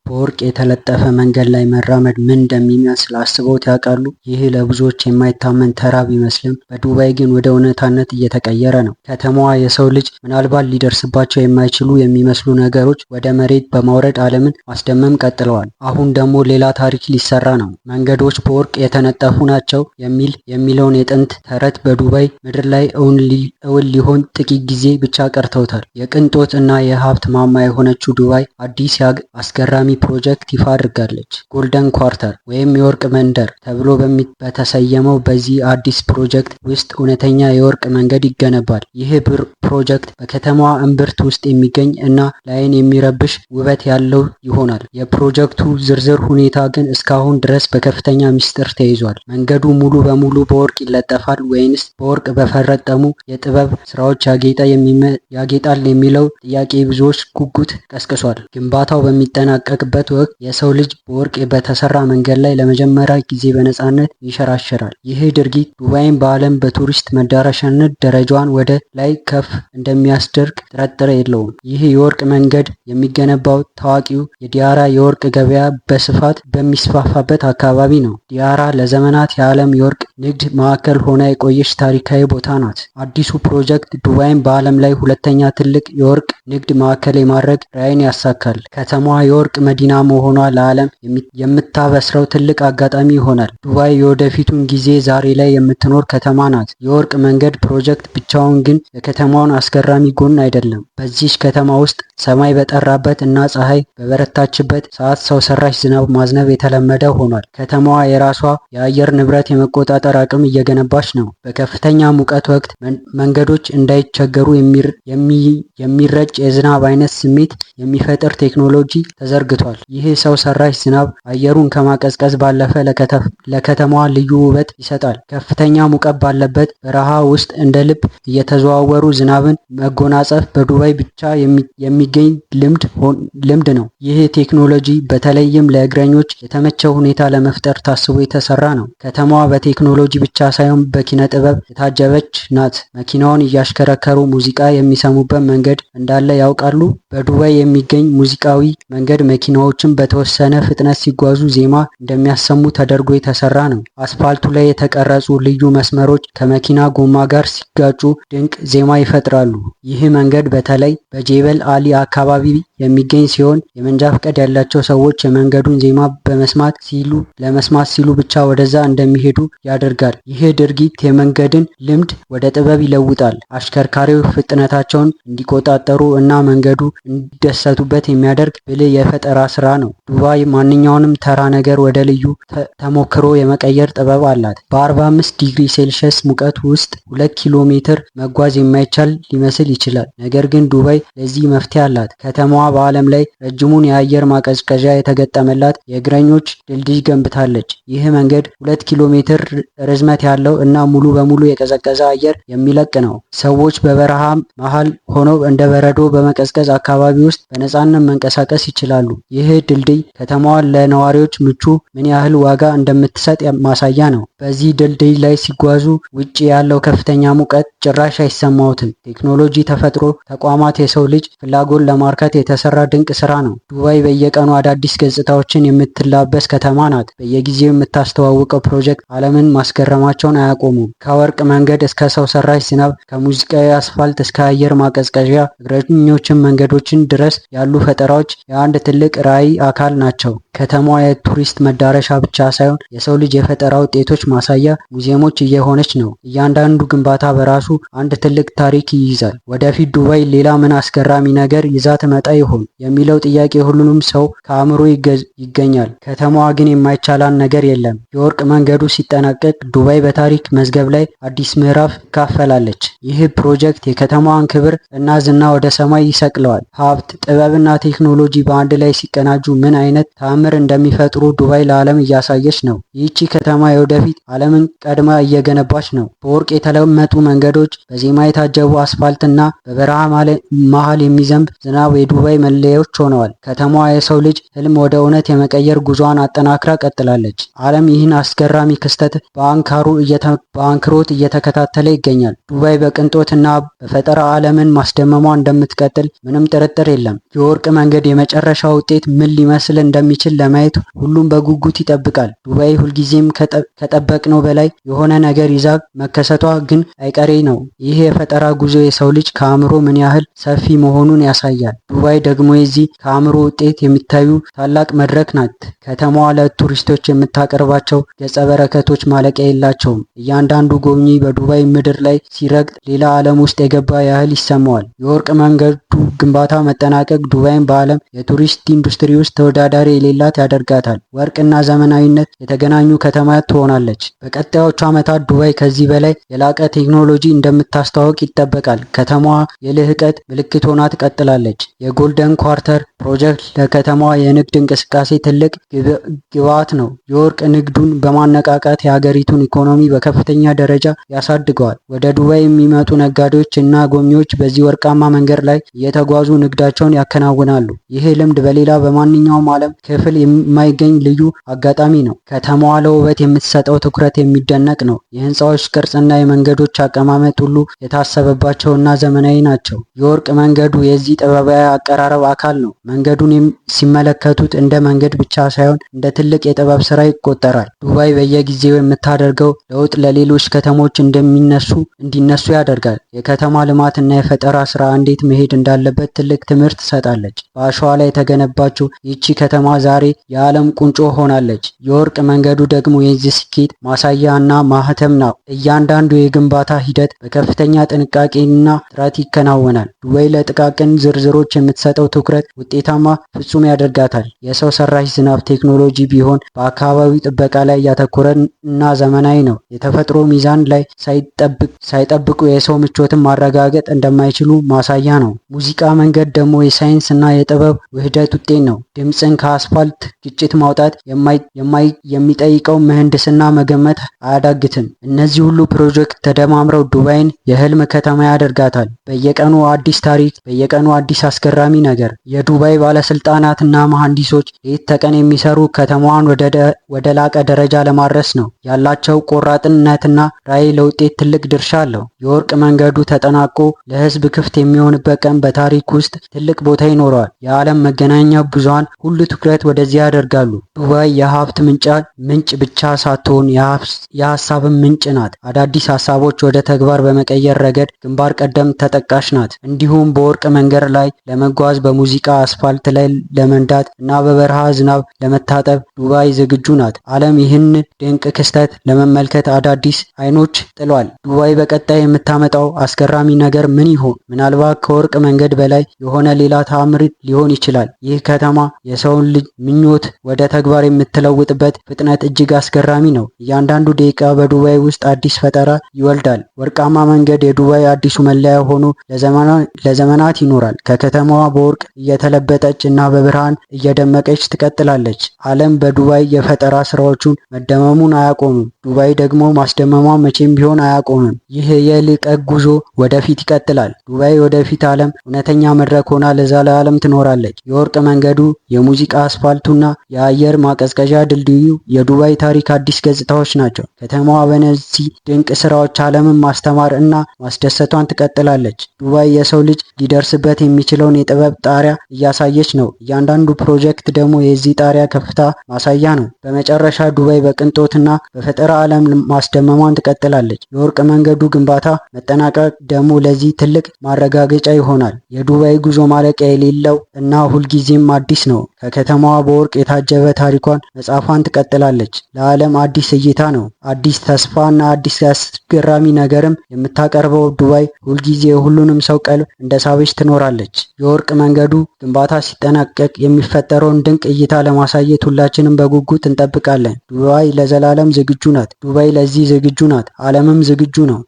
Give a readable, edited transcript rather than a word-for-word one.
በወርቅ የተለጠፈ መንገድ ላይ መራመድ ምን እንደሚመስል አስበውት ያውቃሉ? ይህ ለብዙዎች የማይታመን ተራ ቢመስልም በዱባይ ግን ወደ እውነታነት እየተቀየረ ነው። ከተማዋ የሰው ልጅ ምናልባት ሊደርስባቸው የማይችሉ የሚመስሉ ነገሮች ወደ መሬት በማውረድ ዓለምን ማስደመም ቀጥለዋል። አሁን ደግሞ ሌላ ታሪክ ሊሰራ ነው። መንገዶች በወርቅ የተነጠፉ ናቸው የሚለውን የጥንት ተረት በዱባይ ምድር ላይ እውን ሊሆን ጥቂት ጊዜ ብቻ ቀርተውታል። የቅንጦት እና የሀብት ማማ የሆነችው ዱባይ አዲስ አስገራሚ ፕሮጀክት ይፋ አድርጋለች። ጎልደን ኳርተር ወይም የወርቅ መንደር ተብሎ በተሰየመው በዚህ አዲስ ፕሮጀክት ውስጥ እውነተኛ የወርቅ መንገድ ይገነባል። ይህ ፕሮጀክት በከተማዋ እምብርት ውስጥ የሚገኝ እና ለዓይን የሚረብሽ ውበት ያለው ይሆናል። የፕሮጀክቱ ዝርዝር ሁኔታ ግን እስካሁን ድረስ በከፍተኛ ሚስጥር ተይዟል። መንገዱ ሙሉ በሙሉ በወርቅ ይለጠፋል ወይንስ በወርቅ በፈረጠሙ የጥበብ ስራዎች ያጌጣል የሚለው ጥያቄ ብዙዎች ጉጉት ቀስቅሷል። ግንባታው በሚጠናቀቅበት ወቅት የሰው ልጅ በወርቅ በተሰራ መንገድ ላይ ለመጀመሪያ ጊዜ በነፃነት ይንሸራሸራል። ይህ ድርጊት ዱባይን በዓለም በቱሪስት መዳረሻነት ደረጃዋን ወደ ላይ ከፍ እንደሚያስደርግ ጥርጥር የለውም። ይህ የወርቅ መንገድ የሚገነባው ታዋቂው የዲያራ የወርቅ ገበያ በስፋት በሚስፋፋበት አካባቢ ነው። ዲያራ ለዘመናት የዓለም የወርቅ ንግድ ማዕከል ሆና የቆየች ታሪካዊ ቦታ ናት። አዲሱ ፕሮጀክት ዱባይን በዓለም ላይ ሁለተኛ ትልቅ የወርቅ ንግድ ማዕከል የማድረግ ራዕይን ያሳካል። ከተማዋ የወርቅ መዲና መሆኗ ለዓለም የምታበስረው ትልቅ አጋጣሚ ይሆናል። ዱባይ የወደፊቱን ጊዜ ዛሬ ላይ የምትኖር ከተማ ናት። የወርቅ መንገድ ፕሮጀክት ብቻውን ግን የከተማዋን አስገራሚ ጎን አይደለም። በዚህች ከተማ ውስጥ ሰማይ በጠራበት እና ፀሐይ በበረታችበት ሰዓት ሰው ሰራሽ ዝናብ ማዝነብ የተለመደ ሆኗል። ከተማዋ የራሷ የአየር ንብረት የመቆጣጠር አቅም እየገነባች ነው። በከፍተኛ ሙቀት ወቅት መንገዶች እንዳይቸገሩ የሚረጭ የዝናብ አይነት ስሜት የሚፈጥር ቴክኖሎጂ ተዘርግቷል። ይህ ሰው ሰራሽ ዝናብ አየሩን ከማቀዝቀዝ ባለፈ ለከተማዋ ልዩ ውበት ይሰጣል። ከፍተኛ ሙቀት ባለበት በረሃ ውስጥ እንደ ልብ እየተዘዋወሩ ዝናብን መጎናጸፍ በዱባይ ብቻ የሚገኝ ልምድ ነው። ይህ ቴክኖሎጂ በተለይም ለእግረኞች የተመቸ ሁኔታ ለመፍጠር ታስቦ የተሰራ ነው። ከተማዋ በቴክኖሎጂ ብቻ ሳይሆን በኪነ ጥበብ የታጀበች ናት። መኪናውን እያሽከረከሩ ሙዚቃ የሚሰሙበት መንገድ እንዳለ ያውቃሉ? በዱባይ የሚገኝ ሙዚቃዊ መንገድ መኪናዎችን በተወሰነ ፍጥነት ሲጓዙ ዜማ እንደሚያሰሙ ተደርጎ የተሰራ ነው። አስፋልቱ ላይ የተቀረጹ ልዩ መስመሮች ከመኪና ጎማ ጋር ሲጋጩ ድንቅ ዜማ ይፈጥራሉ። ይህ መንገድ በተለይ በጄበል አሊ አካባቢ የሚገኝ ሲሆን የመንጃ ፈቃድ ያላቸው ሰዎች የመንገዱን ዜማ ለመስማት ሲሉ ብቻ ወደዛ እንደሚሄዱ ያደርጋል። ይህ ድርጊት የመንገድን ልምድ ወደ ጥበብ ይለውጣል። አሽከርካሪው ፍጥነታቸውን እንዲቆጣጠሩ እና መንገዱ እንዲደሰቱበት የሚያደርግ ብልህ የፈጠራ ስራ ነው። ዱባይ ማንኛውንም ተራ ነገር ወደ ልዩ ተሞክሮ የመቀየር ጥበብ አላት። በ45 ዲግሪ ሴልሺየስ ሙቀት ውስጥ 2 ኪሎ ሜትር መጓዝ የማይቻል ሊመስል ይችላል። ነገር ግን ዱባይ ለዚህ መፍትሄ አላት። ከተማዋ በዓለም ላይ ረጅሙን የአየር ማቀዝቀዣ የተገጠመላት የእግረኞች ድልድይ ገንብታለች። ይህ መንገድ 2 ኪሎ ሜትር ርዝመት ያለው እና ሙሉ በሙሉ የቀዘቀዘ አየር የሚለቅ ነው። ሰዎች በበረሃ መሃል ሆነው እንደ በረዶ በመቀዝቀዝ አካባቢ ውስጥ በነፃነት መንቀሳቀስ ይችላሉ። ይህ ድልድይ ከተማዋን ለነዋሪዎች ምቹ ምን ያህል ዋጋ እንደምትሰጥ ማሳያ ነው። በዚህ ድልድይ ላይ ሲጓዙ ውጪ ያለው ከፍተኛ ሙቀት ጭራሽ አይሰማዎትም። ቴክኖሎጂ ተፈጥሮ ተቋማት የሰው ልጅ ፍላጎት ለማርካት የተሰራ ድንቅ ስራ ነው። ዱባይ በየቀኑ አዳዲስ ገጽታዎችን የምትላበስ ከተማ ናት። በየጊዜው የምታስተዋውቀው ፕሮጀክት ዓለምን ማስገረማቸውን አያቆሙም። ከወርቅ መንገድ እስከ ሰው ሰራሽ ዝናብ፣ ከሙዚቃዊ አስፋልት እስከ አየር ማቀዝቀዣ እግረኞችን መንገዶችን ድረስ ያሉ ፈጠራዎች የአንድ ትልቅ ራዕይ አካል ናቸው። ከተማዋ የቱሪስት መዳረሻ ብቻ ሳይሆን የሰው ልጅ የፈጠራ ውጤቶች ማሳያ ሙዚየሞች እየሆነች ነው። እያንዳንዱ ግንባታ በራሱ አንድ ትልቅ ታሪክ ይይዛል። ወደፊት ዱባይ ሌላ ምን አስገራሚ ነገር ይዛ ትመጣ ይሆን የሚለው ጥያቄ ሁሉንም ሰው ከአእምሮ ይገኛል። ከተማዋ ግን የማይቻላን ነገር የለም። የወርቅ መንገዱ ሲጠናቀቅ ዱባይ በታሪክ መዝገብ ላይ አዲስ ምዕራፍ ትካፈላለች። ይህ ፕሮጀክት የከተማዋን ክብር እና ዝና ወደ ሰማይ ይሰቅለዋል። ሀብት፣ ጥበብና ቴክኖሎጂ በአንድ ላይ ሲቀናጁ ምን አይነት ተአምር እንደሚፈጥሩ ዱባይ ለዓለም እያሳየች ነው። ይህቺ ከተማ የወደፊት ዓለምን ቀድማ እየገነባች ነው። በወርቅ የተለመጡ መንገዶች፣ በዜማ የታጀቡ አስፋልት እና በበረሃ መሃል የሚዘንብ ዝናብ የዱባይ መለያዎች ሆነዋል። ከተማዋ የሰው ልጅ ህልም ወደ እውነት የመቀየር ጉዞዋን አጠናክራ ቀጥላለች። ዓለም ይህን አስገራሚ ክስተት በአንክሮት እየተከታተለ ይገኛል። ዱባይ በቅንጦት እና በፈጠራ ዓለምን ማስደመሟ እንደምትቀጥል ምንም ጥርጥር የለም። የወርቅ መንገድ የመጨረሻ ውጤት ምን ሊመስል ሊመስል እንደሚችል ለማየት ሁሉም በጉጉት ይጠብቃል። ዱባይ ሁልጊዜም ከጠበቅነው በላይ የሆነ ነገር ይዛ መከሰቷ ግን አይቀሬ ነው። ይህ የፈጠራ ጉዞ የሰው ልጅ ከአእምሮ ምን ያህል ሰፊ መሆኑን ያሳያል። ዱባይ ደግሞ የዚህ ከአእምሮ ውጤት የሚታዩ ታላቅ መድረክ ናት። ከተማዋ ለቱሪስቶች የምታቀርባቸው ገጸ በረከቶች ማለቂያ የላቸውም። እያንዳንዱ ጎብኚ በዱባይ ምድር ላይ ሲረግጥ ሌላ ዓለም ውስጥ የገባ ያህል ይሰማዋል። የወርቅ መንገዱ ግንባታ መጠናቀቅ ዱባይን በዓለም የቱሪስት ኢንዱስትሪ ውስጥ ተወዳዳሪ የሌላት ያደርጋታል። ወርቅና ዘመናዊነት የተገናኙ ከተማ ትሆናለች። በቀጣዮቹ ዓመታት ዱባይ ከዚህ በላይ የላቀ ቴክኖሎጂ እንደምታስተዋውቅ ይጠበቃል። ከተማዋ የልህቀት ምልክት ሆና ትቀጥላለች። የጎልደን ኳርተር ፕሮጀክት ለከተማዋ የንግድ እንቅስቃሴ ትልቅ ግብዓት ነው። የወርቅ ንግዱን በማነቃቃት የሀገሪቱን ኢኮኖሚ በከፍተኛ ደረጃ ያሳድገዋል። ወደ ዱባይ የሚመጡ ነጋዴዎች እና ጎብኚዎች በዚህ ወርቃማ መንገድ ላይ እየተጓዙ ንግዳቸውን ያከናውናሉ። ይህ ልምድ በሌላ በማንኛውም ዓለም ክፍል የማይገኝ ልዩ አጋጣሚ ነው። ከተማዋ ለውበት የምትሰጠው ትኩረት የሚደነቅ ነው። የህንፃዎች ቅርጽና የመንገዶች አቀማመጥ ሁሉ የታሰበባቸውና ዘመናዊ ናቸው። የወርቅ መንገዱ የዚህ ጥበባዊ አቀራረብ አካል ነው። መንገዱን ሲመለከቱት እንደ መንገድ ብቻ ሳይሆን እንደ ትልቅ የጥበብ ስራ ይቆጠራል። ዱባይ በየጊዜው የምታደርገው ለውጥ ለሌሎች ከተሞች እንዲነሱ ያደርጋል። የከተማ ልማትና የፈጠራ ስራ እንዴት መሄድ እንዳለበት ትልቅ ትምህርት ትሰጣለች። በአሸዋ ላይ የተገነባችው ይህቺ ከተማ ዛሬ የዓለም ቁንጮ ሆናለች። የወርቅ መንገዱ ደግሞ የዚህ ስኬት ማሳያ እና ማህተም ነው። እያንዳንዱ የግንባታ ሂደት በከፍተኛ ጥንቃቄና ጥረት ይከናወናል። ዱባይ ለጥቃቅን ዝርዝሮች የምትሰጠው ትኩረት ውጤታማ ፍጹም ያደርጋታል። የሰው ሰራሽ ዝናብ ቴክኖሎጂ ቢሆን በአካባቢው ጥበቃ ላይ ያተኮረ እና ዘመናዊ ነው። የተፈጥሮ ሚዛን ላይ ሳይጠብቁ የሰው ምቾትን ማረጋገጥ እንደማይችሉ ማሳያ ነው። ሙዚቃ መንገድ ደግሞ የሳይንስ እና የጥበብ ውህደት ውጤት ነው። ድምፅን ከአስፋልት ግጭት ማውጣት የሚጠይቀው ምህንድስና መገመት አያዳግትም። እነዚህ ሁሉ ፕሮጀክት ተደማምረው ዱባይን የህልም ከተማ ያደርጋታል። በየቀኑ አዲስ ታሪክ፣ በየቀኑ አዲስ አስገራሚ ነገር። የዱባይ ባለስልጣናት እና መሐንዲሶች ሌት ተቀን የሚሰሩ ከተማዋን ወደ ላቀ ደረጃ ለማድረስ ነው። ያላቸው ቆራጥነትና ራዕይ ለውጤት ትልቅ ድርሻ አለው። የወርቅ መንገዱ ተጠናቆ ለህዝብ ክፍት የሚሆንበት ቀን በታሪክ ውስጥ ትልቅ ቦታ ይኖረዋል። የዓለም መገናኛ ብዙሃን ሁሉ ትኩረት ወደዚያ ያደርጋሉ። ዱባይ የሀብት ምንጭ ብቻ ሳትሆን የሀሳብም ምንጭ ናት። አዳዲስ ሀሳቦች ወደ ተግባር በመቀየር ረገድ ግንባር ቀደም ተጠቃሽ ናት። እንዲሁም በወርቅ መንገድ ላይ ለመጓዝ፣ በሙዚቃ አስፋልት ላይ ለመንዳት እና በበረሃ ዝናብ ለመታጠብ ዱባይ ዝግጁ ናት። ዓለም ይህን ድንቅ ክስተት ለመመልከት አዳዲስ አይኖች ጥሏል። ዱባይ በቀጣይ የምታመጣው አስገራሚ ነገር ምን ይሆን? ምናልባት ከወርቅ መንገድ በላይ የሆነ ሌላ ተአምር ሊሆን ይችላል። ይህ ከተማ የሰውን ልጅ ምኞት ወደ ተግባር የምትለውጥበት ፍጥነት እጅግ አስገራሚ ነው። እያንዳንዱ ደቂቃ በዱባይ ውስጥ አዲስ ፈጠራ ይወልዳል። ወርቃማ መንገድ የዱባይ አዲሱ መለያ ሆኖ ለዘመናት ይኖራል። ከከተማዋ በወርቅ እየተለበጠች እና በብርሃን እየደመቀች ትቀጥላለች። ዓለም በዱባይ የፈጠራ ስራዎቹን መደመሙን አያቆምም። ዱባይ ደግሞ ማስደመሟ መቼም ቢሆን አያቆምም። ይህ የልቀት ጉዞ ወደፊት ይቀጥላል። ዱባይ ወደፊት ዓለም እውነተኛ መድረክ ሆና ለዘላለም ትኖራለች። የወርቅ መንገዱ፣ የሙዚቃ አስፋልቱና የአየር ማቀዝቀዣ ድልድዩ የዱባይ ታሪክ አዲስ ገጽታዎች ናቸው። ከተማዋ በእነዚህ ድንቅ ስራዎች ዓለምን ማስተማር እና ማስደሰቷን ትቀጥላለች። ዱባይ የሰው ልጅ ሊደርስበት የሚችለውን የጥበብ ጣሪያ እያሳየች ነው። እያንዳንዱ ፕሮጀክት ደግሞ የዚህ ጣሪያ ከፍታ ማሳያ ነው። በመጨረሻ ዱባይ በቅንጦትና በፈጠራ ዓለም ማስደመሟን ትቀጥላለች። የወርቅ መንገዱ ግንባታ መጠናቀቅ ደግሞ ለዚህ ትልቅ ማረጋገጫ ይሆናል። የዱባይ ጉዞ ማለቂያ የሌለው እና ሁልጊዜም አዲስ ነው። ከከተማዋ በወርቅ የታጀበ ታሪኳን መጻፏን ትቀጥላለች። ለዓለም አዲስ እይታ ነው። አዲስ ተስፋ እና አዲስ አስገራሚ ነገርም የምታቀርበው ዱባይ ሁልጊዜ የሁሉንም ሰው ቀልብ እንደሳበች ትኖራለች። የወርቅ መንገዱ ግንባታ ሲጠናቀቅ የሚፈጠረውን ድንቅ እይታ ለማሳየት ሁላችንም በጉጉት እንጠብቃለን። ዱባይ ለዘላለም ዝግጁ ናት። ዱባይ ለዚህ ዝግጁ ናት። ዓለምም ዝግጁ ነው።